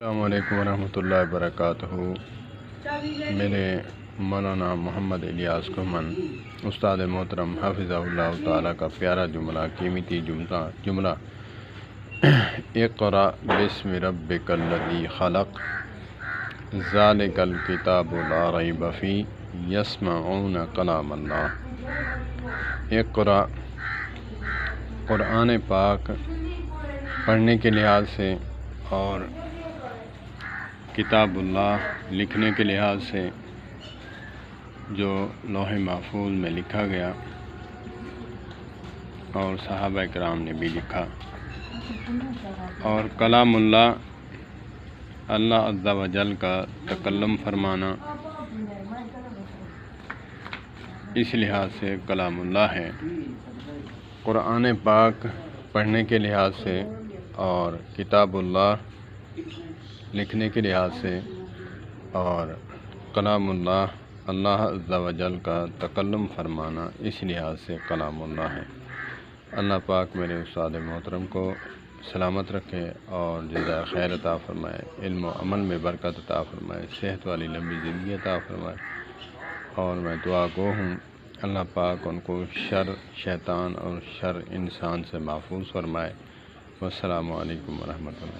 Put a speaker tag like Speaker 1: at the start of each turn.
Speaker 1: السلام علیکم ورحمۃ اللہ وبرکاتہ۔ میرے مولانا محمد الیاس کمن استاد محترم حافظہ اللہ تعالیٰ کا پیارا جملہ، قیمتی جملہ اقرأ بسم ربک الذی خلق ذالک الکتاب لا ریب فیہ یسمعون کلام اللہ۔ اقرأ قرآن پاک پڑھنے کے لحاظ سے اور کتاب اللہ لکھنے کے لحاظ سے جو لوح محفوظ میں لکھا گیا اور صحابہ کرام نے بھی لکھا، اور کلام اللہ اللہ عز و جل کا تکلم فرمانا، اس لحاظ سے کلام اللہ ہے۔ قرآن پاک پڑھنے کے لحاظ سے اور کتاب اللہ لکھنے کے لحاظ سے اور کلام اللہ اللہ عز و جل کا تکلم فرمانا، اس لحاظ سے کلام اللہ ہے۔ اللہ پاک میرے استاد محترم کو سلامت رکھے اور جزائے خیر عطا فرمائے، علم و عمل میں برکت عطا فرمائے، صحت والی لمبی زندگی عطا فرمائے، اور میں دعا گو ہوں اللہ پاک ان کو شر شیطان اور شر انسان سے محفوظ فرمائے۔ والسلام علیکم ورحمۃ اللہ۔